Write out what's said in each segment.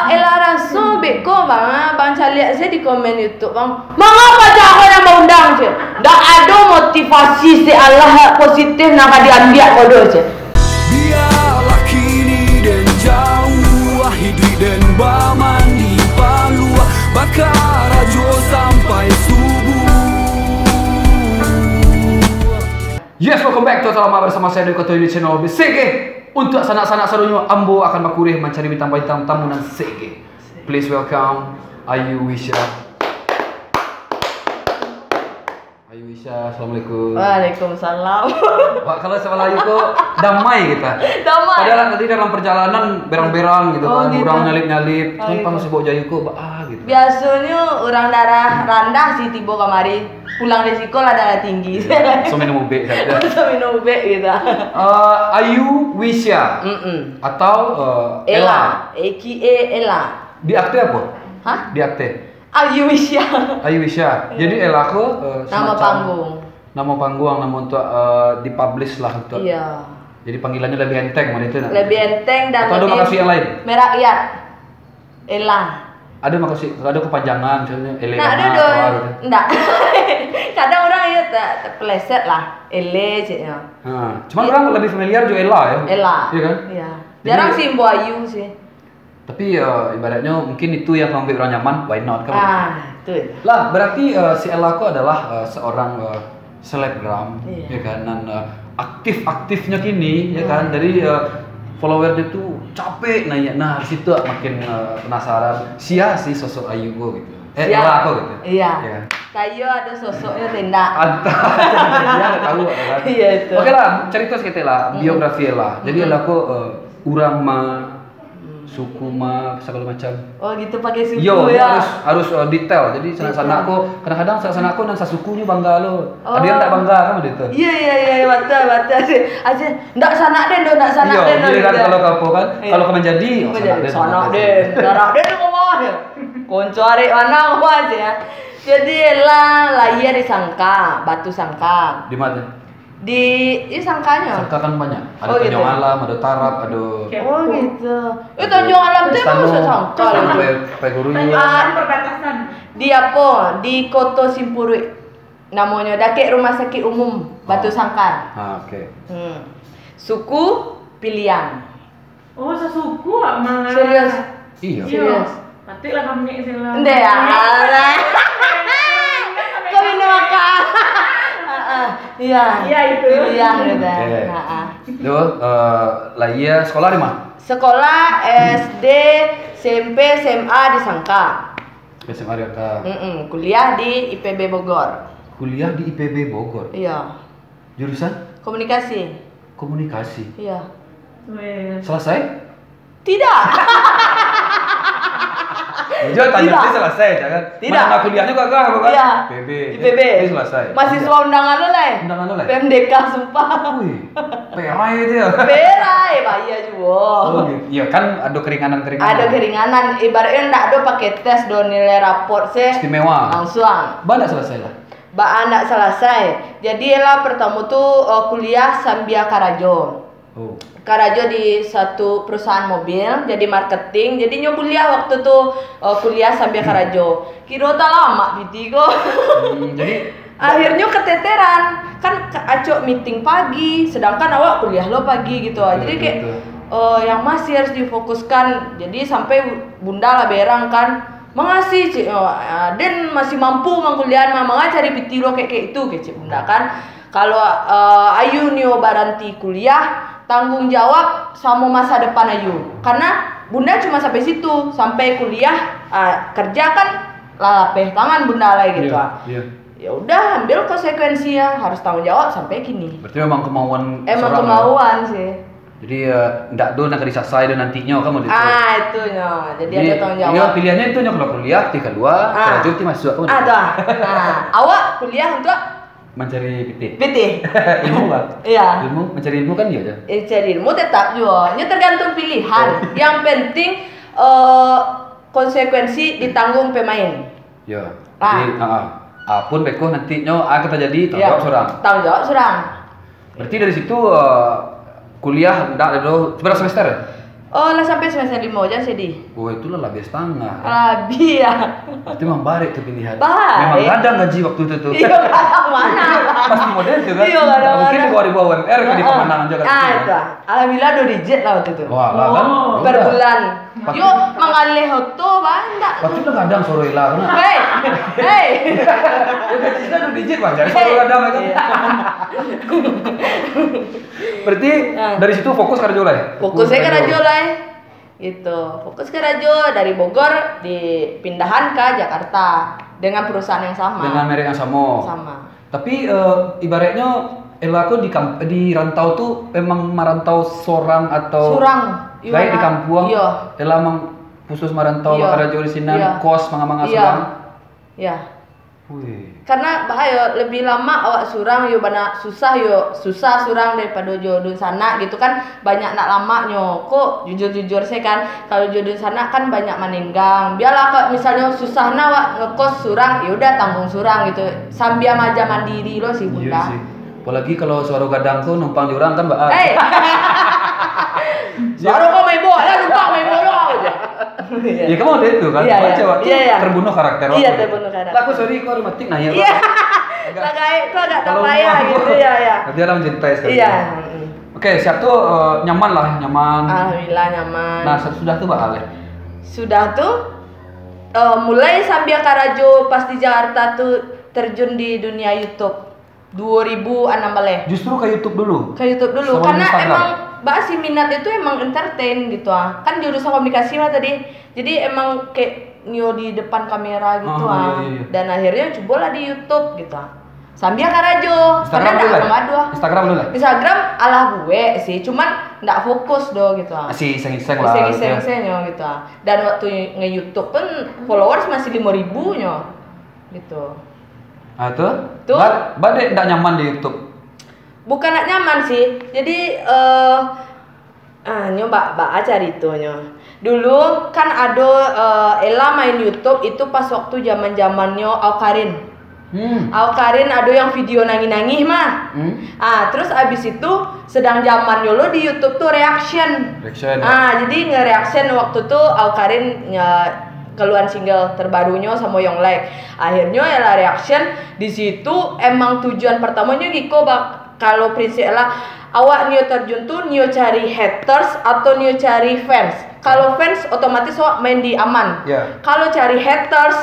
Elah langsung beko bang cari saya di komen YouTube bang. Mengapa jangan yang mau undang je? Dak ada motivasi si Allah positif nak diambil kodo je. Biarlah kini dan jauh hidup dan bamani palua bakar rajo sampai subuh. Yes, welcome back to Selamat bersama saya di Koto di channel BCG. Untuk sanak-sanak sarunya Ambo akan makurih mencari bintang-bintang tamu dan CG. Please welcome Ayu Wisya. Ayu Wisya, assalamualaikum. Waalaikumsalam. Wah, kalau sama Ayu kok damai kita. Damai. Padahal tadi dalam perjalanan berang-berang gitu kan, gitu. orang nyalip-nyalip. Oh, Sumpah gitu. masih bawa Jayu kok, gitu. Biasanya orang darah rendah sih tiba kamari. Pulang dari sekolah darah tinggi. So minum ube saja. So minum ube gitu. Ayu Wisya atau Ella. AKA Ella. Di akte apa? Hah? Di akte. Ayu Wisya. Ayu Wisya. Jadi Ella aku Nama panggung. Nama panggung, nama untuk dipublish lah untuk. Iya. Jadi panggilannya lebih enteng mana itu? Lebih enteng dan atau ada lebih makasih yang lain? merakyat. Ella. Ada makasih, ada kepanjangan misalnya Ele. Nah, ada dong. Enggak. Kadang orang ya terpeleset lah. Ele ceknya. Cuman orang lebih familiar jo Ella ya. Ella. Iya kan? Iya. Jarang Jadi, sih Mbak Ayu sih. tapi ibaratnya mungkin itu yang membuat orang nyaman, why not kan? Itu. Lah, berarti si Ella aku adalah seorang selebgram, Iya. ya kan? Dan aktif-aktifnya kini, ya kan? Dari followernya tuh capek nanya. Nah, di situ makin penasaran. Sia sih sosok Ayu gua gitu. Ella aku gitu. Iya. Ya. Kayu ada sosoknya tenda. Antara dia nggak tahu kan? Iya itu. Oke lah, cerita sedikit lah biografi Ella. Jadi Ella aku urang mah suku mah segala macam. Oh gitu pakai suku Yo, ya. harus detail. Jadi sanak-sanak aku kadang-kadang sanak-sanak aku dan sasukunya bangga lo. Oh. Ada yang tak bangga kan gitu. Iya betul sih. Aja ndak sanak den do ndak sanak den. Jadi kan kalau kamu kan Iya. kalau kamu menjadi sanak den. Sanak den kok mau ya. Konco arek mana kok aja ya. Jadi Ella lahir di Sangka, Batu Sangka. Di mana? Di sangkanya. Sangka kan banyak. Ada Oh, gitu. Tanjung Alam, ada Tarap, ada Oh gitu. Tanjung Alam tuh emang susah sangka. Perbatasan. Di apa? Di Koto Simpurui. Namanya Dakek Rumah Sakit Umum Batu Sangkar. Oke. Suku Piliang. Oh, sesuku malah. Serius? Iya. Serius? Pati lah kami sila. Ndek ya. Kau minum makan. Iya. Iya itu. Piliang gitu. Oke. Heeh. Duh, lah iya sekolah di mana? Sekolah SD, SMP, SMA di Sangka. SMA di Jakarta. Kuliah di IPB Bogor. Kuliah di IPB Bogor. Iya. Jurusan Komunikasi. komunikasi. Iya. Wes. Selesai? Tidak. Jangan tanya Tidak. ini selesai, jangan. Tidak. Mana kuliahnya kagak, bukan? Iya. IPB. IPB. Ini selesai. Mahasiswa undangan lo lah. Undangan lo lah? PMDK sumpah. Wih, perai itu ya. Berai, bahaya juga. Oh, gitu. Iya kan ada keringanan-keringanan. Ada keringanan, ibaratnya ndak ada pakai tes do nilai raport sih. Istimewa. Langsung. Banyak selesai lah. Anak selesai. Jadi lah pertama tuh kuliah Sambia Karajo. Oh. Karajo di satu perusahaan mobil jadi marketing. Jadi kuliah waktu tuh kuliah Sambia Karajo. Kira tak lama gitu kok. Jadi Akhirnya keteteran. Kan acok meeting pagi sedangkan awak kuliah lo pagi gitu. Jadi kayak yang masih harus difokuskan. Jadi sampai bunda lah berang kan mengasih cik, Den masih mampu mengkuliah mama cari pitiro kayak itu cik bunda kan. Kalau Ayu nih baranti kuliah tanggung jawab sama masa depan Ayu karena bunda cuma sampai situ sampai kuliah kerja kan lapeh tangan bunda lah gitu. Iya. Ya udah ambil konsekuensinya harus tanggung jawab sampai kini. Berarti memang kemauan Emang seorang, kemauan sih. Jadi ndak do nak disasai dan nantinya kamu gitu. Itu nya. Jadi ada tanggung jawab. Iya, pilihannya itu kalau kuliah tinggal dua, kerja ti masuk kamu. Awak kuliah untuk Mencari PT. PT. Ilmu kan? Iya. Ilmu mencari ilmu kan iya aja. Cari ilmu tetap juga. Ini tergantung pilihan. Yang penting konsekuensi ditanggung pemain. Ya. Jadi apun beko nantinya kita jadi tanggung jawab seorang. Tanggung jawab seorang. Berarti dari situ kuliah ndak ada berapa semester? Oh lah sampai semester 5 aja sedih. Oh itulah lebih setengah. Rabi ya. Itu memang baik tuh pilihan. Baik. Memang kadang gaji waktu itu tuh. Iya kadang mana? Pasti model tuh kan. Iya, kadang Mungkin di mana. bawah UMR kan di pemandangan juga. Ah itu. Alhamdulillah 2 digit lah waktu itu. Wah lah kan. Oh. Per Udah. bulan. Pakai- Yo mangalih hoto banyak. Waktu itu kadang suruh hilang. Hei. Hei. Ya gajinya 2 digit wajar. Kalau kadang kan. Iya. Berarti dari situ fokus kerja lah. ya? Fokusnya ke kerja. radio lah. Gitu. Fokus ke radio dari Bogor dipindahan ke Jakarta dengan perusahaan yang sama. Dengan merek yang sama. Sama. Tapi ibaratnya Ella aku di rantau tuh emang merantau seorang atau Surang. baik di kampung. Iya. Ella emang khusus merantau Iya. kerja di sini Iya. kos manga-manga Iya. surang. Iya. Wih. Karena bahaya lebih lama awak surang yo bana susah surang daripada jodun sana gitu kan, banyak nak lama nyo. Kok jujur saya kan kalau jodun sana kan banyak meninggang. Biarlah kok misalnya susah na awak ngekos surang, ya udah tanggung surang gitu. Sambil aja mandiri lo si Iya bunda. sih. Apalagi kalau suara gadang tuh numpang jurang kan Mbak. Eh. Baru kau main bola, lupa main bola aja. Ya kamu ada itu kan, Iya, iya. coba tuh Iya, iya. terbunuh karakter Iya, waktu. terbunuh karakter. Lah aku sorry kok romantik nanya. Iya. Agak Kalau payah mau- gitu ya ya. Nanti orang mencintai sekali. Iya. Oke, siap tuh nyaman lah, nyaman. Alhamdulillah nyaman. Nah, sudah tuh Mbak Ale. Sudah tuh mulai sambil Karajo pas di Jakarta tuh terjun di dunia YouTube 2016 Justru ke YouTube dulu. ke YouTube dulu Sebelum karena Instagram. emang Mbak si minat itu emang entertain gitu kan jurusan komunikasi lah tadi, jadi emang kayak nyo di depan kamera gitu Iya. dan akhirnya cobalah di YouTube gitu sambil Karajo karena Instagram dulu nggak lah. kemadu Instagram dulu lah. Instagram ala gue sih cuman nggak fokus do gitu Masih iseng-iseng lah. iseng-iseng nyo gitu dan waktu nge-YouTube pun followers masih 5.000 nyo gitu. Ah tuh. Tuh. Badek enggak nyaman di YouTube. Bukan nak nyaman sih, jadi nyoba cari itu nyo. Dulu kan ada Ella main YouTube itu pas waktu zaman-zamannya Aukarin. Aukarin ada yang video nangis-nangis mah. Terus abis itu sedang zamannya lo di YouTube tuh reaction. Reaction. Jadi nge-reaction waktu tuh Aukarin keluar single terbarunya sama Yonglek. Akhirnya Ella reaction di situ emang tujuan pertamanya Giko kalau prinsip Ella awak nio terjun tuh nio cari haters atau nio cari fans. Kalau fans otomatis awak main di aman. Yeah. Kalau cari haters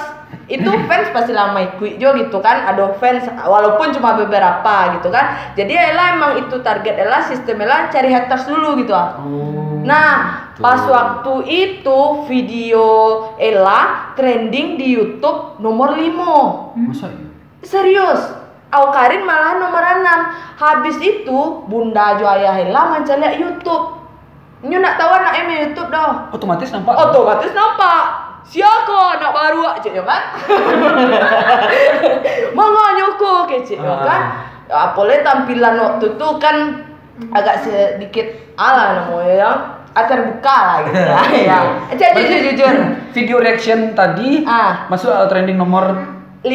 itu fans pasti lama ikut jo gitu kan, ada fans walaupun cuma beberapa gitu kan. Jadi Ella emang itu target Ella, sistem Ella cari haters dulu gitu. Nah, pas waktu itu video Ella trending di YouTube nomor 5. Masa ya? Serius. Aukarin malah nomor 6. Habis itu Bunda Jo ayah Ella mencari YouTube. Nyo nak tahu anak YouTube dah. Otomatis nampak. Otomatis nampak. Siapa anak baru cik kan? Mangga nyoko kecik kan? Apalagi tampilan waktu itu kan agak sedikit ala namanya ya. Terbuka lah gitu ya. Jujur. Video reaction tadi masuk trending nomor 5.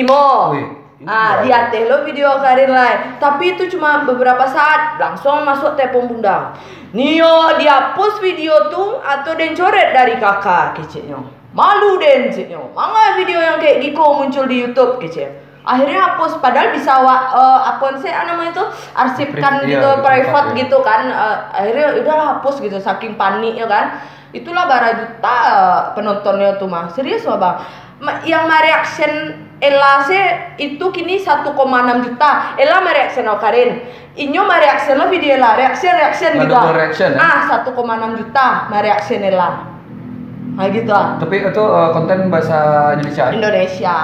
Wih, ini Di atas lo video Karin lain. Tapi itu cuma beberapa saat langsung masuk telepon Bunda. Nio dihapus video tuh atau den coret dari kakak kecilnya. Malu den kecilnya. Mangga video yang kayak Giko muncul di YouTube kecil. Akhirnya hapus padahal bisa apa sih namanya itu arsipkan gitu private gitu kan. Akhirnya udahlah hapus gitu saking paniknya kan. Itulah bara juta penontonnya tuh mah. Serius loh Bang. Yang mereaction Ella sih itu kini 1,6 juta. Ella mereaction Aukarin. Inyo mereaction lo video Ella, reaction gitu. Double reaction ya? 1,6 juta mereaction Ella. Nah gitu Tapi itu konten bahasa Indonesia. Indonesia.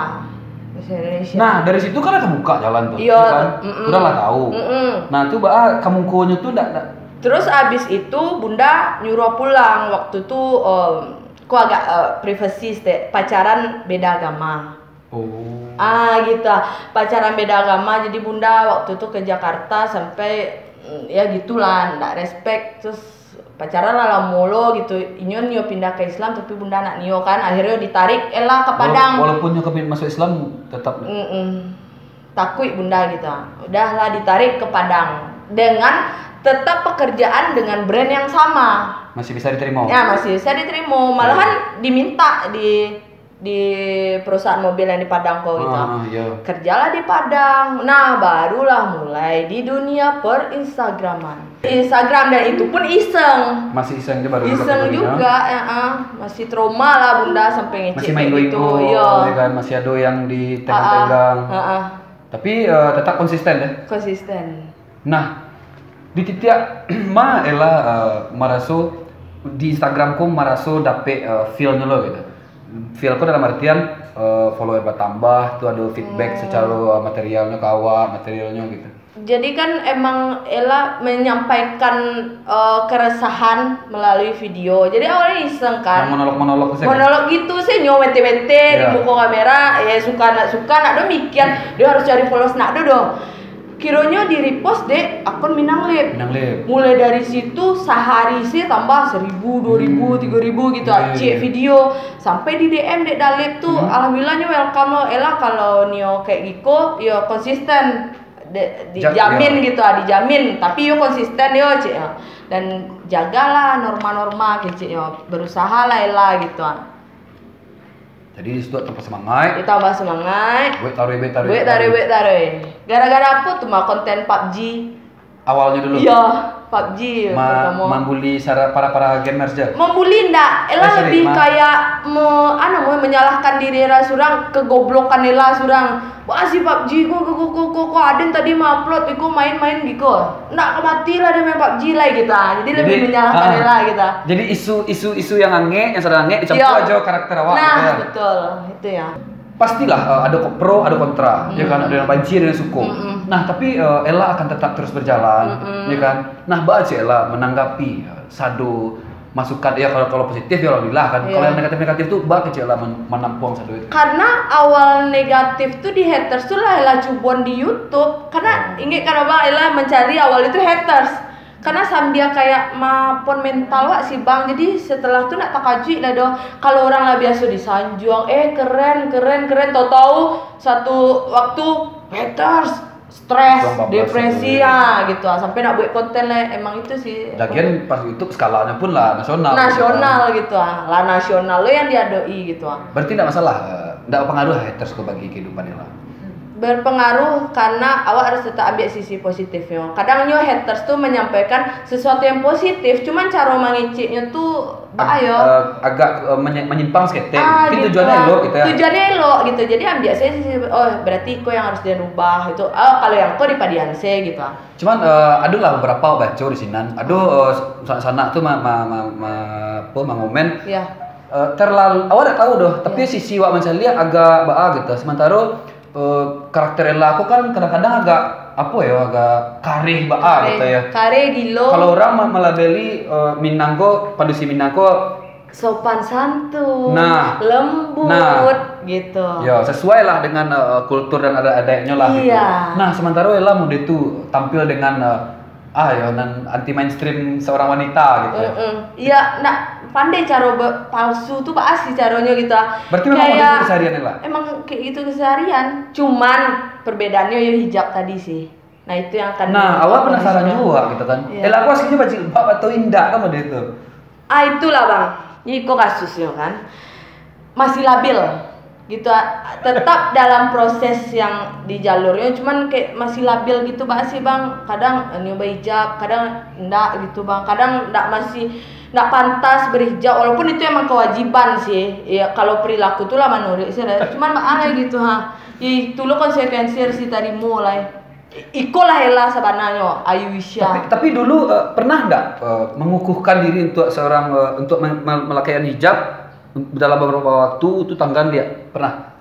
Nah dari situ kan kebuka jalan tuh. Iya. Kan? Udah lah tahu. Nah itu kamu kuonya tuh enggak. Terus abis itu Bunda nyuruh pulang waktu itu aku agak privasi pacaran beda agama. Gitu pacaran beda agama jadi Bunda waktu itu ke Jakarta sampai ya gitulah nggak respect terus pacaran lah mulu gitu. Inyon nyo pindah ke Islam tapi Bunda nak nio kan akhirnya ditarik Ella ke Padang. Walaupun nyo masuk Islam tetap. Takut Bunda gitu. Udahlah ditarik ke Padang dengan tetap pekerjaan dengan brand yang sama. Masih bisa diterima. Ya masih bisa diterima, malahan diminta di perusahaan mobil yang di Padang kok gitu. Iya. Kerjalah di Padang. Nah, barulah mulai di dunia per-Instagraman. Instagram, dan itu pun iseng. Masih iseng juga baru Iseng juga, masih trauma lah Bunda sampai masih ngecek main kayak gitu. go-go, Iya. ya kan, masih ada yang ditegang-tegang. Tapi tetap konsisten ya. Konsisten. Nah, di titik ma ela maraso di Instagramku maraso dapet feel-nya lo gitu. Feel-ku dalam artian follower bertambah, tuh ada feedback secara materialnya materialnya gitu. Jadi kan emang Ella menyampaikan keresahan melalui video. Jadi awalnya iseng kan. Yang monolog sih. Monolog gitu sih, nyowete-wete di muka kamera. Ya suka nak do mikir dia harus cari followers nak do. Kiranya di repost deh akun Minang Lip. Mulai dari situ sehari sih tambah 1.000, 2.000, 3.000 gitu aja video. Sampai di DM dek Dalip tuh alhamdulillahnya welcome lo Ella kalau Nio kayak gitu ya konsisten. Dijamin gitu, dijamin. Tapi yo konsisten yo cik ya. Dan jagalah norma-norma kecik yo. Berusaha lah Ella gitu. Jadi di situ tambah semangat. Ditambah semangat. Buat taruh. Gara-gara apa tuh mah konten PUBG. Awalnya dulu. Iya, PUBG pertama. Membuli para gamers aja. Membuli ndak, Ella lebih kayak menyalahkan diri Ella surang, kegoblokan Ella surang. Wah si PUBG kok Aden tadi mau upload iku main-main gitu. Ndak mati lah dia main PUBG lah gitu. Jadi lebih menyalahkan Ella gitu. Jadi isu yang aneh, yang sedang aneh dicampur aja karakter awak nah, gitu ya. Betul, itu ya. Pastilah ada pro, ada kontra, ya kan, ada yang benci, ada yang suka. Nah, tapi Ella akan tetap terus berjalan, ya kan. Nah, baca Ella menanggapi satu masukan ya kalau positif ya alhamdulillah kan. Kalau yang negatif tuh baca Ella menampung satu itu. Karena awal negatif tuh di haters tuh lah Ella cubon di YouTube. Karena ingat kan Bang Ella mencari awal itu haters. Karena sambil kayak mapon mental wak sih Bang. Jadi setelah tuh nak takajui lah doh. Kalau orang lah biasa disanjung, keren. Tahu satu waktu haters, stres, depresi ya gitu. Sampai nak buat konten lah emang itu sih. Lagian pas YouTube skalanya pun lah nasional. Nasional gitu lah nasional lo yang diadoi gitu. Berarti tidak masalah, tidak pengaruh haters ke bagi kehidupan Ella. Berpengaruh karena awak harus tetap ambil sisi positifnya. Kadang haters tuh menyampaikan sesuatu yang positif, cuman cara mengiciknya tuh agak menyimpang sedikit. Mungkin gitu. tujuannya elok gitu ya. Tujuannya elok gitu. Jadi ambil saya sisi berarti kau yang harus dirubah itu. Kalau yang kau dipadian saya gitu. Cuman ada lah beberapa baca di sini. Ada sana tuh ngomen. Iya. Terlalu awak udah tahu doh, tapi sisi wak mencari agak gitu. Sementara karakter Ella aku kan kadang-kadang agak karih gitu ya. Karih gilo. Kalau orang melabeli Minangko, padusi Minangko sopan santun, lembut gitu. Ya, sesuai lah dengan kultur dan ada-adanya lah gitu. Nah, sementara Ella mau itu tampil dengan anti mainstream seorang wanita gitu. Iya, pandai cara palsu tuh asli caranya gitu. Berarti memang kayak itu keseharian Ella? Emang kayak gitu keseharian. Cuman perbedaannya ya hijab tadi sih. Nah itu yang akan. Nah awal penasaran juga gitu kan. Ella aku aslinya baju jilbab atau indah kan pada itu? Itulah Bang. Ini kok kasusnya kan masih labil gitu. Tetap dalam proses yang di jalurnya. Cuman kayak masih labil gitu sih Bang. Kadang nyoba hijab, kadang enggak gitu Bang. Kadang nggak pantas berhijab walaupun itu emang kewajiban sih ya kalau perilaku tuh lah menurut saya cuman alay gitu itu lo konsekuensi si tadi mulai ikolah Ella sebenarnya Ayuisha tapi dulu pernah nggak mengukuhkan diri untuk seorang untuk melakaikan hijab dalam beberapa waktu itu tanggan dia pernah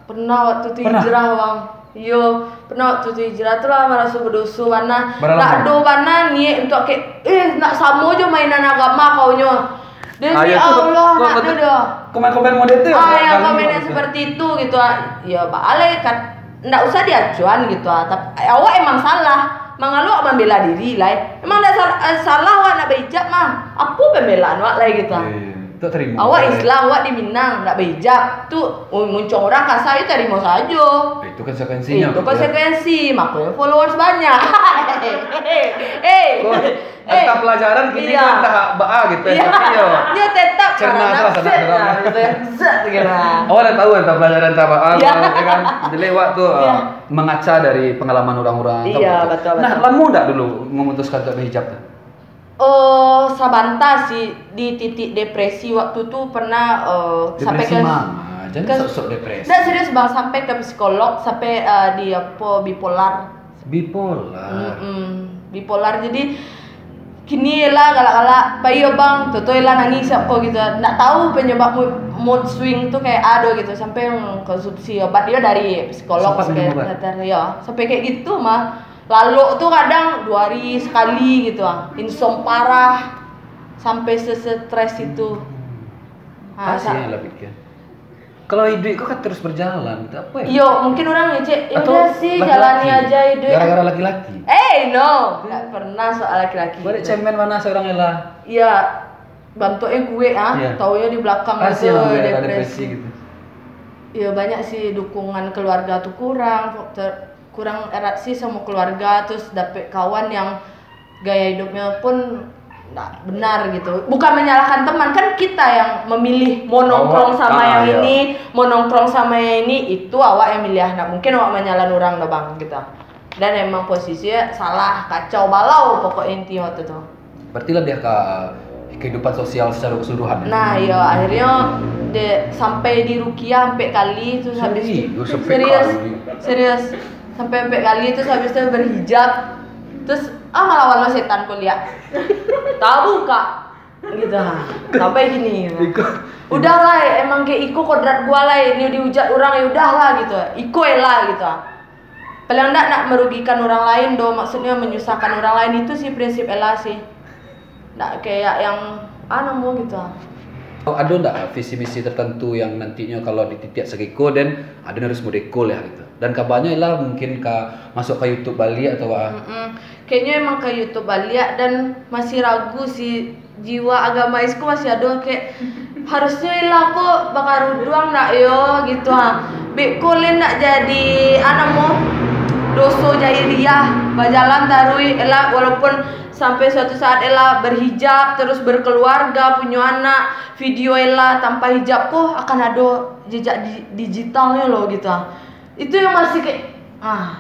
waktu itu hijrah Bang. Yo, pernah waktu itu hijrah tuh lah merasa berdosa mana. Nak do mana nih untuk kayak nak sama aja mainan agama kaunya. Demi Allah nak do. Komen model itu ya komen yang seperti itu gitu. Ya balik kan ndak usah diacuan gitu. Tapi awak emang salah. Mangalu awak membela diri lah. Emang dah salah awak nak berhijab mah. Apa pembelaan awak lah gitu. Tak terima. Awak Islam, awak di Minang, nggak berhijab. Tuh muncul orang kasar, itu terima saja. Itu konsekuensinya. Itu konsekuensi, makanya followers banyak. Entah pelajaran kini kan entah gitu ya. Tapi yo. Dia tetap Cerna salah sana gitu ya. Zat kira. Awak udah tahu entah pelajaran entah ya kan. Jadi waktu mengaca dari pengalaman orang-orang. Iya, betul. Nah, lama enggak dulu memutuskan untuk berhijab tuh? Sabanta sih di titik depresi waktu tuh pernah sampai ke jangan sok-sok depresi. Nggak serius bang, sampai ke psikolog, sampai di apa bipolar. Bipolar jadi kini lah galak-galak bayi bang, toto lah nangis apa gitu. Nggak tahu penyebab mood swing tuh kayak ada gitu, sampai konsumsi obat dia dari psikolog psikiater ya, sampai kayak gitu mah. Lalu tuh kadang 2 hari sekali gitu insom parah sampai stres itu. Kasih lah pikir. Kalau hidup kok kan terus berjalan, apa ya? Yo mungkin orang ngecek, ya udah sih jalani aja hidup. Gara-gara laki-laki. No, nggak pernah soal laki-laki. Balik cemen mana seorang Ella? Iya, bantuin gue taunya di belakang itu depresi gitu. Iya banyak sih, dukungan keluarga tuh kurang erat sih sama keluarga, terus dapet kawan yang gaya hidupnya pun nggak benar gitu. Bukan menyalahkan teman, kan kita yang memilih mau nongkrong sama yang ini, mau nongkrong sama yang ini, itu awak yang milih. Nah mungkin awak menyalahkan orang dah bang gitu. Dan emang posisinya salah, kacau balau pokok inti waktu itu. Berarti lebih ke kehidupan sosial secara keseluruhan. Nah ya akhirnya sampai di Rukiah sampai kali terus habis serius sampai kali terus habis itu berhijab, terus ngelawan setan kuliah tahu kak gitu sampai gini gitu. Udahlah emang kayak iko kodrat gua lah ini dihujat orang, ya udahlah gitu, iko elah gitu. Paling enggak nak merugikan orang lain do, maksudnya menyusahkan orang lain, itu sih prinsip elah sih, nggak kayak yang mau gitu. Ada enggak visi misi tertentu yang nantinya kalau dititiak segiko dan ada harus modekol ya gitu. Dan kabarnya lah mungkin masuk ke YouTube Bali atau kayaknya emang ke YouTube Bali dan masih ragu sih, jiwa agamaiku masih ada kayak harusnya lah kok bakar doang nak yo gitu bekolin nak jadi doso jairiyah bajalan tarui elah, walaupun sampai suatu saat Ella berhijab terus berkeluarga punya anak, video Ella tanpa hijab kok akan ada jejak digitalnya loh gitu. Itu yang masih kayak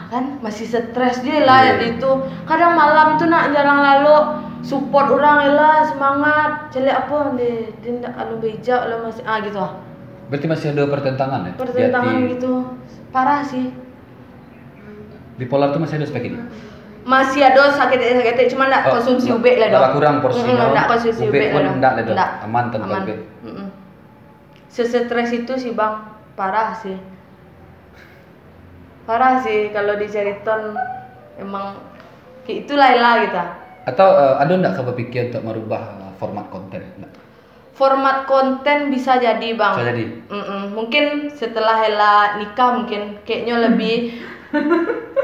kan masih stres dia lah itu. Kadang malam tuh nak jalan lalu support orang Ella, semangat celek apa dia tidak kalau berhijab lah masih gitu. Berarti masih ada pertentangan ya? Pertentangan gitu parah sih. Bipolar tuh masih ada seperti ini? Masih ada sakit cuma enggak konsumsi ube lah dong. Kurang porsinya. Enggak konsumsi ube lah. Enggak. Aman tanpa ube. Stres itu sih bang, parah sih kalau diceritain emang kayak itulah gitu. Atau ada enggak kepikiran untuk merubah format konten? Enggak? Format konten bisa jadi bang. Bisa jadi. Mungkin setelah Ella nikah mungkin kayaknya lebih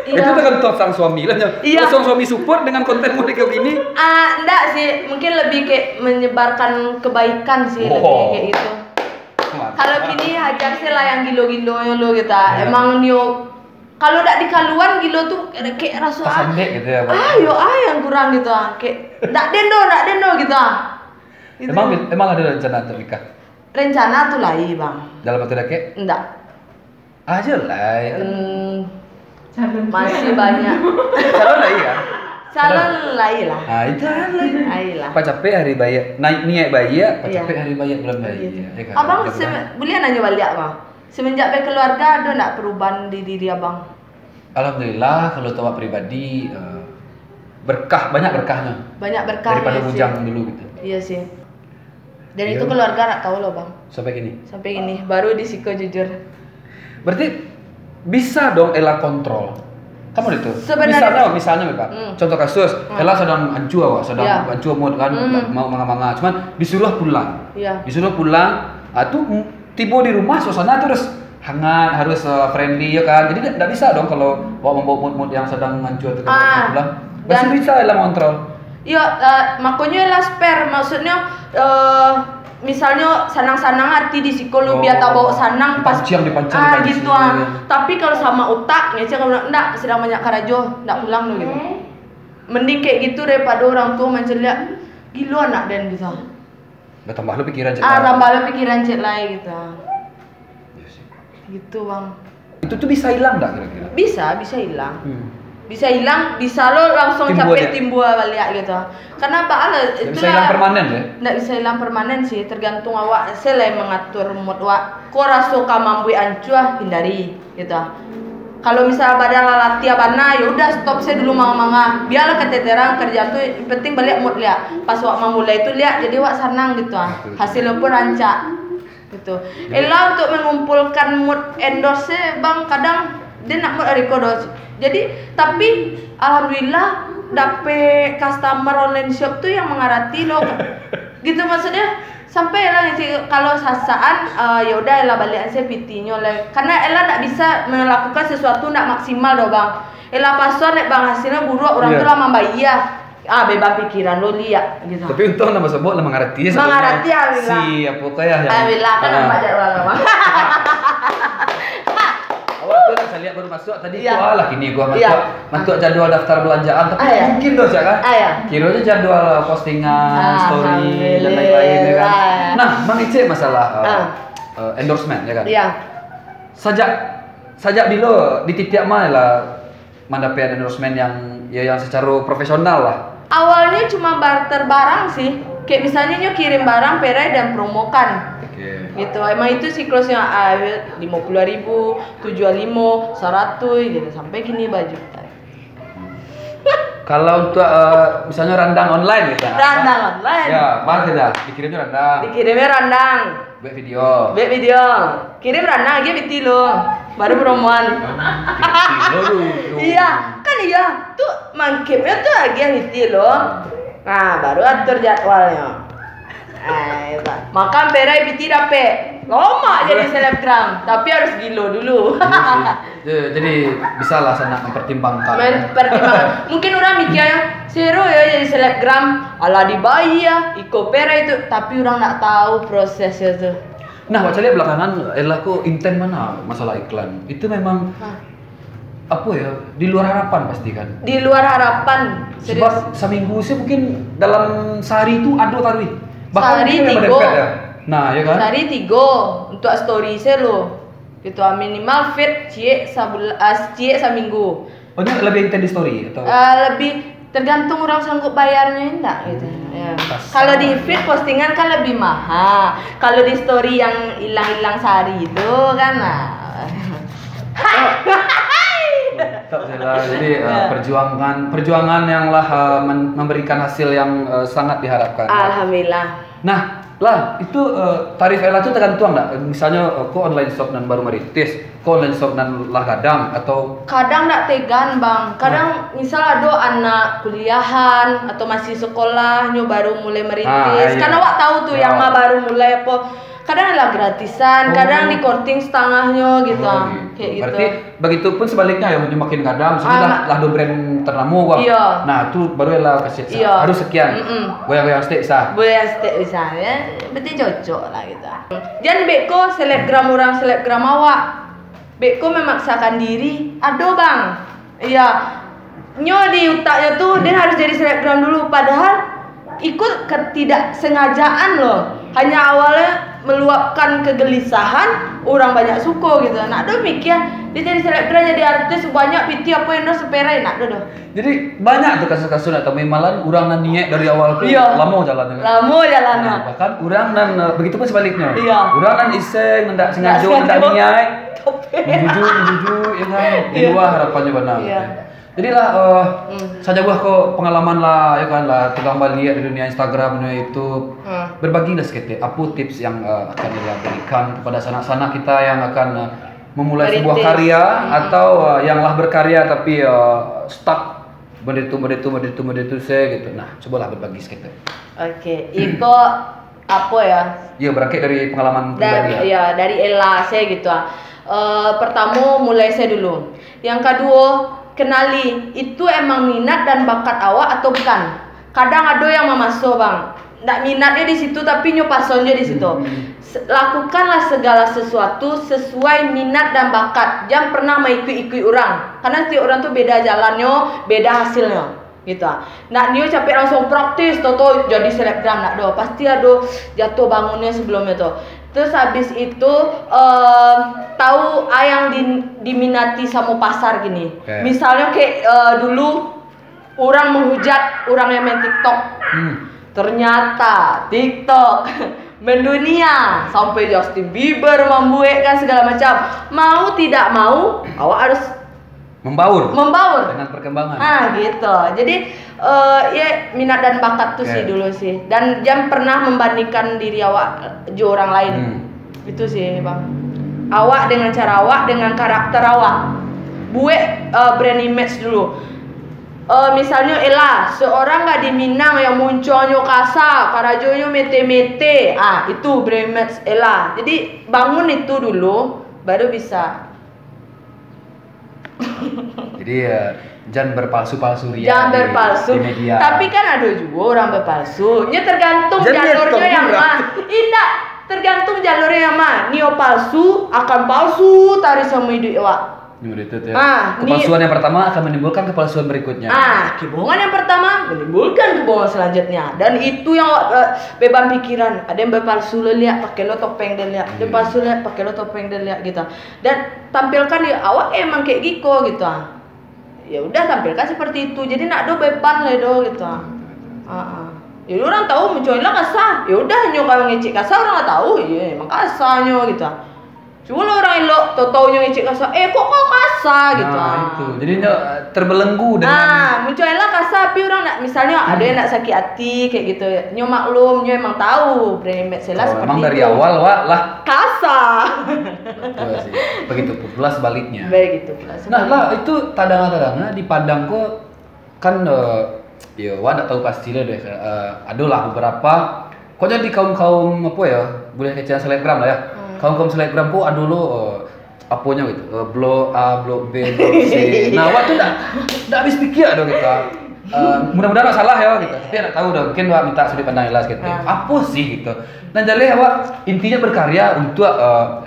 Itu kan sang suami lah. Iya. Sang suami support dengan konten mudik kayak gini. Enggak sih, mungkin lebih kayak menyebarkan kebaikan sih, lebih kayak gitu. Kalau gini hajar sih lah yang gilo-gilonya lo gitu. Emang Nio kalau udah di kaluan gilo tuh kayak rasa gitu ya, yang kurang gitu kayak ndak dendo gitu. Gitu. Emang ada rencana untuk nikah? Rencana tuh lagi bang. Dalam waktu dekat? Enggak. Aja lah. Masih banyak. Calon lagi ya? Calon lagi lah. Itu lah. Pak capek hari bayar, niat bayar, Pak capek hari bayar belum bayar. Abang boleh nanya balik bang. Semenjak berkeluarga ada nggak perubahan di diri abang? Alhamdulillah kalau tahu pribadi banyak berkahnya. Banyak berkah daripada bujang dulu gitu. Iya sih. Dan itu keluarga nggak tahu loh bang. Sampai gini. Baru disiko jujur. Berarti bisa dong Ella kontrol. Kamu itu. Sebenarnya misalnya Pak. Contoh kasus, Ella sedang hancur mood kan, mau manga-manga, cuman disuruh pulang. Iya. Disuruh pulang, tiba di rumah suasana terus hangat, harus friendly ya kan. Jadi enggak bisa dong kalau membawa mood yang sedang hancur itu pulang. Masih bisa Ella kontrol. Iya, makanya Ella spare, maksudnya misalnya sanang-sanang arti di psikolog biar tak bawa sanang pas dipancang gitu Tapi kalau sama otak ngecek kalau enggak sedang banyak karajo, enggak pulang loh gitu. Mending kayak gitu daripada orang tua macam lihat gila anak dan gitu. Tambah lo pikiran Tambah lo pikiran cek lain gitu. Gitu bang. Itu tuh bisa hilang nggak kira-kira? Bisa hilang. Bisa hilang, bisa lo langsung capek timbul balik gitu. Karena bakal itu bisa hilang permanen ya? Nggak bisa hilang permanen sih, tergantung awak selain mengatur mood awak. Kau rasa mampu ancua hindari gitu. Kalau misal badan latih abana, ya udah stop saya dulu manga-manga. Biarlah keteteran kerja tuh, penting balik mood lihat. Pas awak mau mulai itu lihat, jadi awak senang gitu Hasilnya pun rancak gitu. Ella untuk mengumpulkan mood endorse bang, kadang dia nak mood record. Jadi tapi alhamdulillah dapet customer online shop tuh yang mengarati lo gitu maksudnya sampai lah kalau sasaan ya udah Ella balik aja PT-nya lah karena Ella tak bisa melakukan sesuatu tak maksimal doh bang. Ella pasor nek bang hasilnya buruk orang tuh lama bayar bebas pikiran lo lihat gitu. Tapi untung nama sebut lah mengerti alhamdulillah. Si apa kayak yang alhamdulillah kan belajar orang awak tuh nak saya lihat baru masuk tadi lah kini gua masuk jadwal daftar belanjaan tapi mungkin doh kan kiranya jadwal postingan story dan lain-lain ya kan. Nah Bang Ice masalah endorsement ya kan. Sajak di titik mana lah mendapat endorsement yang secara profesional lah. Awalnya cuma barter barang sih. Kayak misalnya nyo kirim barang perai dan promokan. Gitu. Emang itu siklusnya 50.000, 75, 100 gitu sampai gini baju. Kalau untuk misalnya randang online gitu. Randang online. Ya, mana tidak? Dikirimnya randang. Buat video. Kirim randang aja biti lo. Baru promoan. Iya, kan iya. Tuh mangkipnya tuh lagi yang biti lo. Nah, baru atur jadwalnya. Makan perai biti dapet. Lama jadi selebgram, tapi harus gilo dulu. Jadi bisa lah senang mempertimbangkan. Mungkin orang mikir seru ya jadi selebgram, ala dibayar, iko perai itu, tapi orang nggak tahu prosesnya tuh. Nah, baca lihat belakangan, Ella kok intent mana masalah iklan? Itu memang apa ya? Di luar harapan pasti kan? Di luar harapan. Sebab seminggu sih mungkin dalam sehari itu ada taruh. Sehari 3. Ya? Nah, ya kan? Sehari 3 untuk story saya lo. Gitu minimal feed cie seminggu. Oh, ini lebih intent di story atau? Lebih tergantung orang sanggup bayarnya enggak gitu. Ya. Kalau di feed postingan kan lebih mahal. Kalau di story yang hilang-hilang sehari itu kan jadi perjuangan yang lah memberikan hasil yang sangat diharapkan. Alhamdulillah. Nah, lah itu tarif Ella itu tergantung nggak? Misalnya kok online shop dan baru meritis, kok online shop dan lah kadang atau kadang nggak tegan bang. Kadang misal ada anak kuliahan atau masih sekolah nyo baru mulai meritis. Karena wak tahu tuh yang baru mulai apa. Kadang adalah gratisan, kadang di korting setengahnya gitu. Kayak gitu. Berarti begitu pun sebaliknya ya makin kadang misalnya lah do brand ternamu wah. Iya. Nah, itu baru Ella kasih harus sekian. Goyang-goyang stick bisa. Goyang stick bisa ya. Berarti cocok lah gitu. Jangan beko selebgram orang selebgram awak. Beko memaksakan diri. Aduh bang. Iya. Nyo di utaknya tuh dia harus jadi selebgram dulu padahal ikut ketidaksengajaan loh. Hanya awalnya meluapkan kegelisahan, orang banyak suka gitu. Nak do mikir dia jadi selebgram jadi artis banyak piti apa yang do seperai nak do. Jadi banyak tuh kasus-kasus atau memalan orang nan niat dari awal tuh lama jalannya. Nah, bahkan orang nan begitu pun sebaliknya. Orang nan iseng ndak sengaja ndak niat. Jujur ya kan. Di luar harapannya benar. Jadi lah saja buah kok pengalaman lah ya kan lah tukang balik di dunia Instagram, dunia YouTube. Berbagi lah sedikit apa tips yang akan diberikan kepada sanak-sanak kita yang akan memulai sebuah karya atau yang lah berkarya tapi stuck benda itu saya gitu. Nah, cobalah berbagi sedikit. Oke, Iko apa ya? Iya, berangkat dari pengalaman pribadi. Ya, dari Ella saya gitu. Pertama mulai saya dulu. Yang kedua kenali itu emang minat dan bakat awak atau bukan. Kadang ada yang memasuk bang, ndak minatnya di situ tapi nyo pasonnya di situ. Lakukanlah segala sesuatu sesuai minat dan bakat. Jangan pernah mengikut-ikut orang. Karena setiap orang tuh beda jalannya, beda hasilnya. Gitu. Nak nio capek langsung praktis toto jadi selebgram nak do. Pasti ada jatuh bangunnya sebelumnya tuh. Terus habis itu tahu yang diminati sama pasar gini. Okay. Misalnya kayak dulu orang menghujat orang yang main TikTok. Ternyata TikTok mendunia sampai Justin Bieber membuat kan segala macam. Mau tidak mau, awak harus membaur dengan perkembangan. Gitu. Jadi ya minat dan bakat tuh sih dulu sih. Dan jangan pernah membandingkan diri awak jo orang lain. Itu sih bang. Awak dengan cara awak, dengan karakter awak. Buat brand image dulu. Misalnya Ella, seorang gak di Minang yang munculnya kasar, karajonya mete-mete, itu brand image Ella. Jadi bangun itu dulu, baru bisa. Jadi jangan berpalsu-palsu ria. Jangan berpalsu. Di media. Tapi kan ada juga orang berpalsu. Ini tergantung jalurnya yang mana. Tidak, tergantung jalurnya yang mana. Nio palsu akan palsu tarik sama hidup awak. Itu ya. Kepalsuan yang pertama akan menimbulkan kepalsuan berikutnya. Kebohongan yang pertama menimbulkan kebohongan selanjutnya. Dan itu yang beban pikiran. Ada yang berpalsu lihat pakai lo topeng dan lihat. Dia palsu lihat pakai lo topeng dan lihat gitu. Dan tampilkan dia awak emang kayak gitu gitu. Ya udah tampilkan seperti itu. Jadi nak do beban lah do gitu. Ya orang tahu mencoba kasar. Ya udah nyo kalau ngecek kasar orang nggak tahu. Iya emang kasarnya gitu. Cuma orang elok tau-taunya ngecek kasar, kok kasar gitu. Itu. Jadi terbelenggu dengan munculnya kasar, tapi orang nak misalnya ada yang nak sakit hati kayak gitu. Nyo maklum, nyo emang tahu brand image Sela seperti emang itu. dari awal lah kasar. Betul sih. Begitu pula sebaliknya. Begitu pula sebaliknya. Nah lah itu tadangan-tadangan di Padang kok kan ya wah nggak tahu pasti lah deh. Adalah beberapa kok jadi kaum apa ya, boleh kecil selebgram lah ya. Kaum selebgram kok ada dulu apanya gitu, blok A, blok B, blok C. Nah, waktu enggak habis pikir dong kita. Mudah-mudahan enggak salah ya gitu. Tapi enggak tahu dong, mungkin Wak minta sudut pandang jelas gitu. Apa sih gitu. Nah, jadi Wak intinya berkarya untuk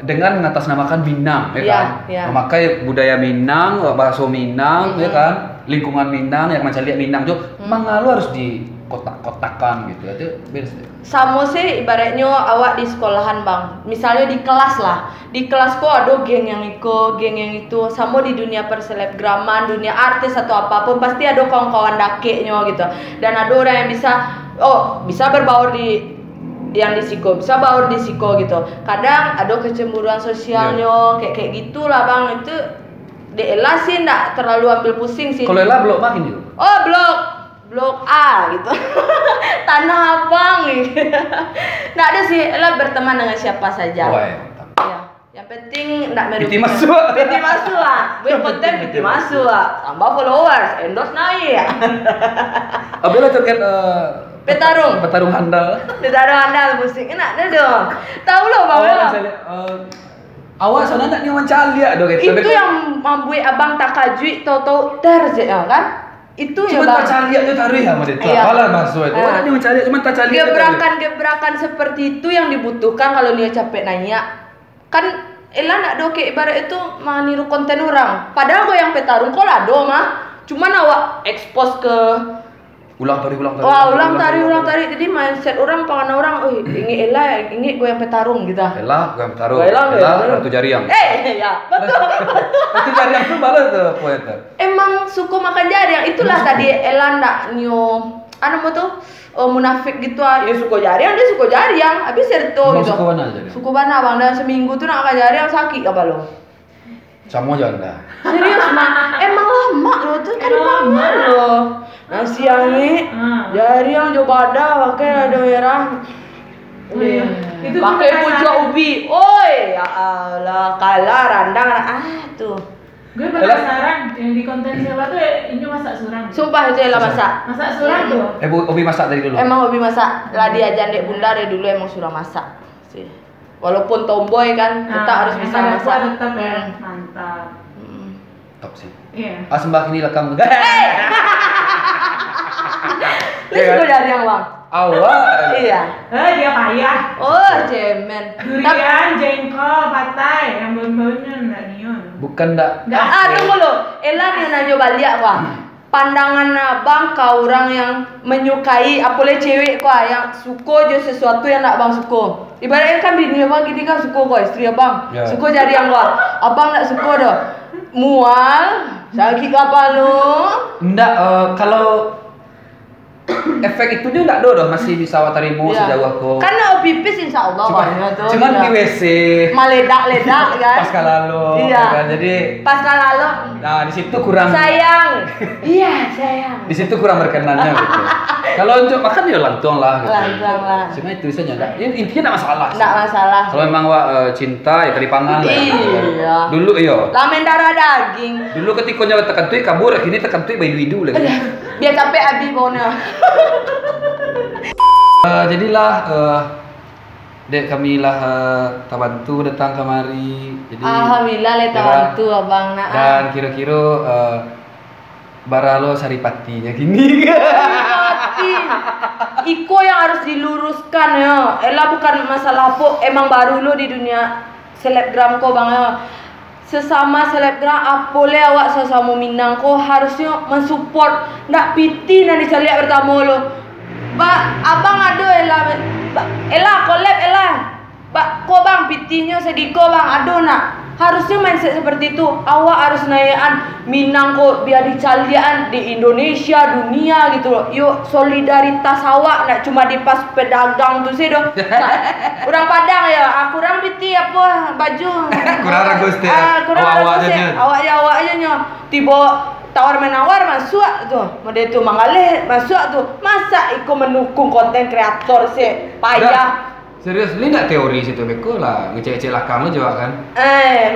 dengan mengatasnamakan Minang ya kan. Memakai budaya Minang, bahasa Minang ya kan, lingkungan Minang yang macam lihat Minang juga. Mangalu harus di kotak-kotakan gitu. Itu beres deh. Sama sih ibaratnya awak di sekolahan bang, misalnya di kelas lah, di kelas kok ada geng yang ikut, geng yang itu, sama di dunia perselebgraman, dunia artis atau apapun pasti ada kawan-kawan dakeknya gitu, dan ada orang yang bisa berbaur di yang di psiko, bisa baur di psiko gitu. Kadang ada kecemburuan sosialnya, kayak gitulah bang. Itu di Ella sih ndak terlalu ambil pusing sih. Kalau Ella blok makin juga. Blok A gitu. Tanah Abang gitu. Nggak ada sih, Ella berteman dengan siapa saja. Ya. Yang penting nggak merugikan. Piti masuk lah. Buat konten piti masuk lah. Tambah followers, endorse naik ya. Abela terkait petarung handal musik enak dong. Tahu loh Bang Ella. Awak sana nak nyaman calia dong gitu. Itu yang membuat abang tak kajui tahu terjadi kan? Itu cuma ya bang. Tak calia tu tarik ya mereka. Apalah masuk itu. Orang ni mencari cuma tak calia. Gebrakan seperti itu yang dibutuhkan kalau dia capek nanya. Kan Ella nak do kayak ibarat itu maniru konten orang. Padahal gue yang petarung kok lah do mah. Cuman awak expose ke ulang tari. Ulang tari. Jadi mindset orang pengen orang, ini Ella, ini gue yang petarung gitu. Ella, gue yang petarung. Ella, Ratu Jariang. Ya, betul. Ratu Jariang tuh balas tuh poeta. Emang suku makan jariang, itulah tadi Ella ndak nyo, munafik gitu ya suku jariang, dia suku jariang, habis itu gitu. Suku mana jadi? Suku mana bang, dan seminggu tuh nak makan jariang sakit apa lo? Sama aja anda. Serius mah, emang lama lo tuh kan lama lo. Nasi yangi, jariang coba ada, pakai ada merah. Pakai pucuk ubi, oi ya Allah, kalah randang tuh. Gue penasaran yang di konten Sela tuh ini masak surang. Sumpah itu Ella masak. Masak surang tuh. Hobi masak dari dulu. Emang hobi masak. Lah diajarin dek bunda dari dulu emang sudah masak sih. Walaupun tomboy kan, tetap harus bisa masak. Tetap ya, mantap. Top sih. Iya. Sembah ini lekang. Lu suka jariang bang? Awak. Iya. Dia payah. Oh, cemen. Durian, jengkol, patai, yang bau-baunya enggak nion. Bukan dak. Tunggu lo. Ella nih nanya balik apa? Pandangan abang kau orang yang menyukai apalagi cewek kau yang suka je sesuatu yang nak abang suka. Ibaratnya kan bini abang gini kan suka kau istri abang. Ya. Suka jadi yang kau. Abang nak suka dah. Mual, sakit kapal lo. Ndak kalau efek itu juga ndak do masih bisa awak terima sejauh aku. Kan nak pipis insyaallah banyak tuh. Cuman di WC. Meledak-ledak kan. Pasca lalu. Iya. Kan? Jadi pasca lalu. Nah, di situ kurang. Sayang. Iya, sayang. Di situ kurang berkenannya gitu. Kalau untuk makan ya langsung lah. Gitu. Langsung lah. Cuma itu saja ndak. Intinya ndak masalah. Ndak masalah. Kalau memang awak cinta ya kali pangan lah. Iya. Dulu iyo. Lamen darah daging. Dulu ketika nyawa tekan tuh kabur, kini tekan tuh bayi-bayi lagi. Biar capek abi baunya. Jadilah dek kami lah terbantu datang kemari. Jadi Alhamdulillah le terbantu abang nak. Dan kira-kira baralo saripatinya gini. Saripati. Iko yang harus diluruskan ya. Ella bukan masalah apa, emang baru lo di dunia selebgram ko bang ya. Sesama selebgram apole awak sesama Minang ko harusnya mensupport ndak piti nanti caliak bertemu lo. Abang ada Ella collab Ella. Ko bang pitinya sediko bang ado nak. Harusnya mindset seperti itu. Awak harus naikkan Minang ko biar dicalian di Indonesia dunia gitu loh. Yuk solidaritas awak nak cuma di pas pedagang tuh sih doh. Kurang Padang ya. Aku kurang piti apa baju. Kurang ragus deh. Awak aja nyo. Tiba tawar menawar masuk tuh. Mode itu mangaleh masuk tuh. Masa iko mendukung konten kreator sih? Payah. Serius, ini enggak teori situ beko lah, ngecek-ngecek lakang lo juga kan?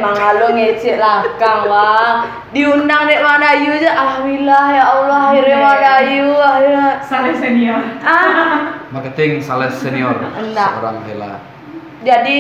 Mangalo ngecek lakang bang. Diundang dek Madayu aja, alhamdulillah ya Allah akhirnya Madayu akhirnya. Salah senior. Marketing salah senior. Enggak. Seorang Hela. Jadi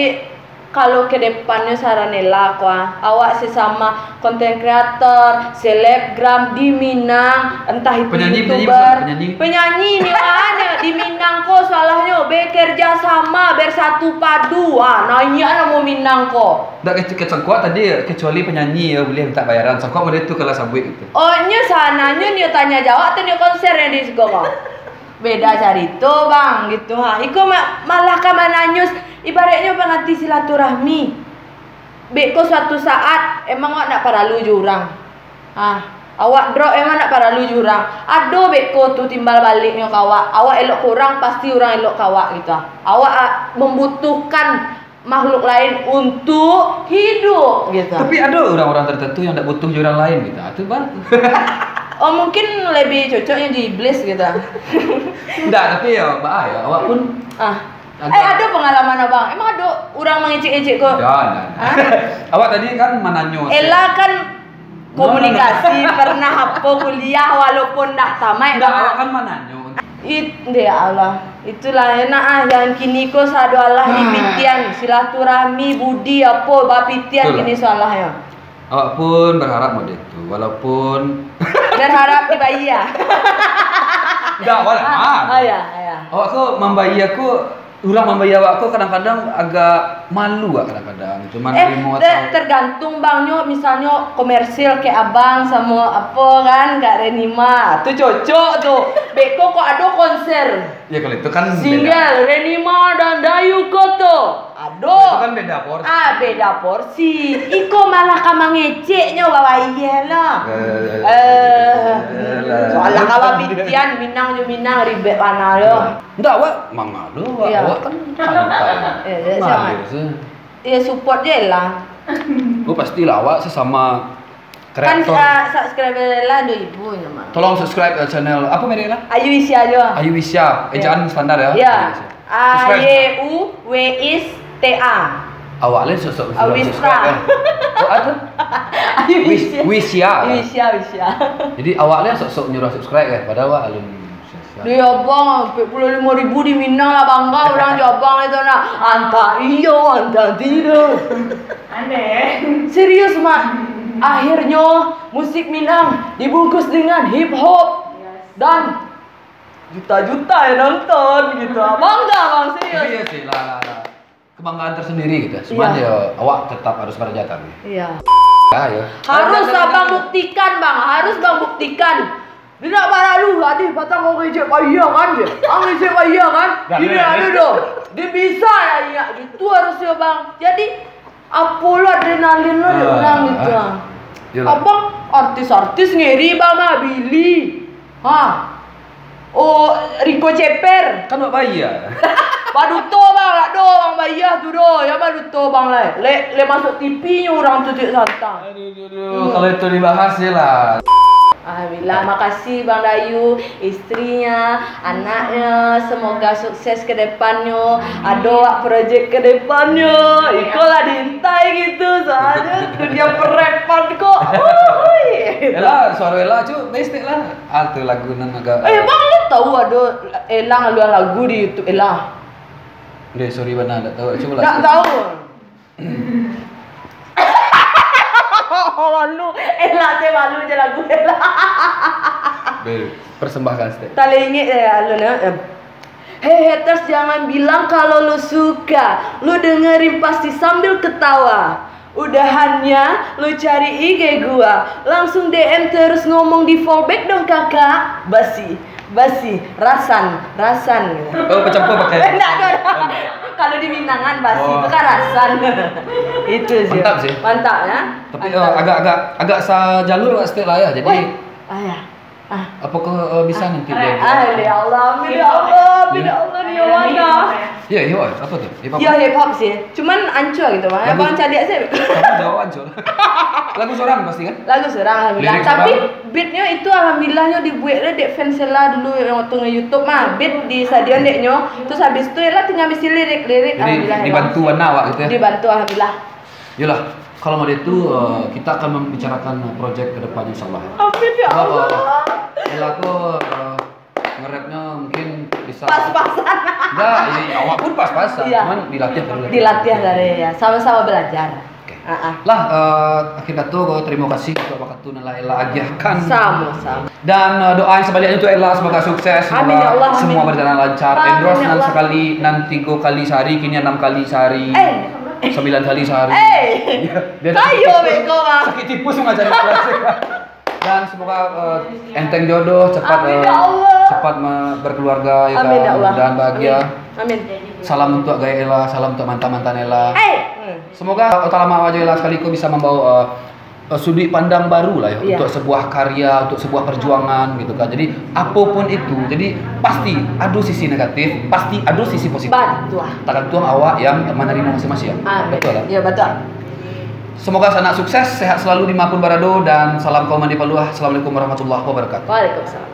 kalau ke depannya saran Ella awak sesama konten kreator, selebgram di Minang, entah itu YouTuber, penyanyi nih mana di Minang ko salahnya bekerja sama bersatu padu. Nanya nama Minang ko. Ndak kecengkuat tadi kecuali penyanyi ya boleh minta bayaran. Sangkut pada itu kalau sabuk gitu. Oh nya sananya dia tanya jawab tuh dia konser yang di sekolah. Beda carito bang gitu Iko malah kamananyus ibaratnya penganti silaturahmi. Beko suatu saat emang awak nak paralu jurang. Awak drop emang nak paralu jurang. Ado beko tuh timbal baliknya kawak. Awak elok kurang pasti orang elok kawak gitu. Awak membutuhkan makhluk lain untuk hidup gitu. Tapi ada orang-orang tertentu yang tak butuh jurang lain gitu. Itu bang. Oh mungkin lebih cocoknya di iblis gitu. Enggak, tapi ya bahaya. Awak pun ada pengalaman abang. Emang ada orang mengecek-ecek kok? Jangan. Awak tadi kan mananyo. Ella kan komunikasi pernah apa kuliah walaupun tak tamat. Enggak, awak kan mananyo. Ya Allah, itulah enak jangan kini ko sadu Allah dipitian silaturahmi budi apa bapitian kini salahnya. Awak pun berharap model itu, walaupun berharap dibayi ya. Enggak, awak ya. Awak kok membayi aku, ulang membayi awak kok kadang-kadang agak malu kadang-kadang. Cuman tergantung bangnya, misalnya komersil kayak abang sama apa kan Kak Renima, tuh cocok tuh. Beko kok ada konser. Ya kalau itu kan single Renima dan Dayu Koto. Aduh. Itu kan beda porsi. Beda porsi. Iko malah kamang ngeceknya bawa iyalah. Soalnya kalau pitian Minang jo Minang ribet mana lo. Enggak, awak mangalo, awak kan santai. Ya support je lah. Gue pastilah awak sesama kreator. Kan subscriber lah ada ibu nama. Tolong subscribe channel apa mereka lah? Ayu Wisya aja. Ayu Wisya, ejaan standar ya. Iya. AYUWISTA. Awalnya sosok Wisra. Oh ada? Wisya. Wisya. Jadi awalnya sosok nyuruh subscribe ya, padahal awak alun. Dia abang 45.000 di Minang lah bangga orang Jabang itu nak. Anta iyo, anta tidak. Aneh. Serius mak. Akhirnya musik Minang dibungkus dengan hip hop dan juta-juta yang nonton gitu. Bangga bang, serius. Iya sih lah. Kebanggaan tersendiri gitu. Cuman ya awak tetap harus berjaga. Iya. Ya. Harus abang buktikan bang, harus bang buktikan. Tidak pada lu, adik batang kau ngejek payah kan dia, ngejek payah kan? Ini ada dong, dia bisa ya, gitu harusnya bang. Jadi apa lu adrenalin lu ya orang gitu. Abang artis-artis ngeri bang Billy, oh Rico Ceper, Kan wak bayar. Baduto bang, lah do bang bayar tu do, ya Baduto bang le masuk TV nya orang tu cik santang. Aduh, kalau itu dibahas ya lah. Alhamdulillah, makasih Bang Dayu, istrinya, anaknya, semoga sukses ke depannya, ada project ke depannya, ikolah diintai gitu, soalnya dunia perepan kok. Ella, suara Ella cu, bestek lah. Altu lagu nan agak. Bang lu tahu ada Ella ngaluan lagu di YouTube Ella? Deh, sorry benar, tak tahu. Coba lah. Tak tahu. Malu, Ella saya malu je lagu Ella. Persembahkan step. Tak ingat ya lu nak. Hey haters, jangan bilang kalau lu suka, lu dengerin pasti sambil ketawa. Udahannya lu cari IG gua, langsung DM terus ngomong di fallback dong kakak. Basi, rasan gitu. Oh, pecampur pakai. Enggak dong. Kalau di Minangan basi itu kan rasan. Itu sih. Mantap sih. Mantap ya. Tapi agak jalur step lah ya. Jadi apakah bisa nanti dia? Ya Allah, amin ya Allah, amin ya Allah dia mana? Ya, apa tuh? Ya hip hop sih. Cuman ancur gitu, Bang. Abang cadik sih. Kamu jawab ancur. Lagu seorang pasti kan? Lagu seorang alhamdulillah. Lirik Tapi seorang? beatnya itu alhamdulillahnya dibuatnya dek fansela dulu yang waktu nge-YouTube mah. Beat di stadion deknya. Terus habis itu ya tinggal isi lirik Jadi alhamdulillah. dibantu warna awak gitu ya? Dibantu alhamdulillah. Yalah, kalau mau itu kita akan membicarakan project ke depan insyaallah. Amin ya Allah. Kalau aku nge-rapnya mungkin bisa Pas-pasan. Enggak, awak pun pas-pasan, Iya. cuman dilatih terus. Dilatih dari ya, sama-sama belajar. Oke. Ah. Lah, akhir kata terima kasih untuk waktu Nala Ella agiahkan. Sama-sama. Dan doain sebaliknya untuk Ella semoga sukses, Amin ya Allah, semua amin. berjalan lancar. Amin Endorse ya nan Allah. sekali nanti 3 kali sehari, kini 6 kali sehari. 9 kali sehari. Dia Kayo beko bang. sakit tipus cuma cari plastik. Dan semoga enteng jodoh, cepat Amin ya Allah. cepat berkeluarga ya Amin ya kan, Allah. dan bahagia. Amin. Salam untuk gaya Ella, salam untuk mantan-mantan Ella. Semoga Otalama Wajah Ella sekaliku bisa membawa sudut pandang baru lah ya, Iya. untuk sebuah karya, untuk sebuah perjuangan gitu kan. Jadi apapun itu, jadi pasti ada sisi negatif, pasti ada sisi positif. Betul. Tergantung awak yang menerima masing-masing ya. Amin. Betul lah. Ya betul. Semoga sanak sukses, sehat selalu di Mapun Barado, dan salam kaum mandi paluah. Assalamualaikum warahmatullahi wabarakatuh. Waalaikumsalam.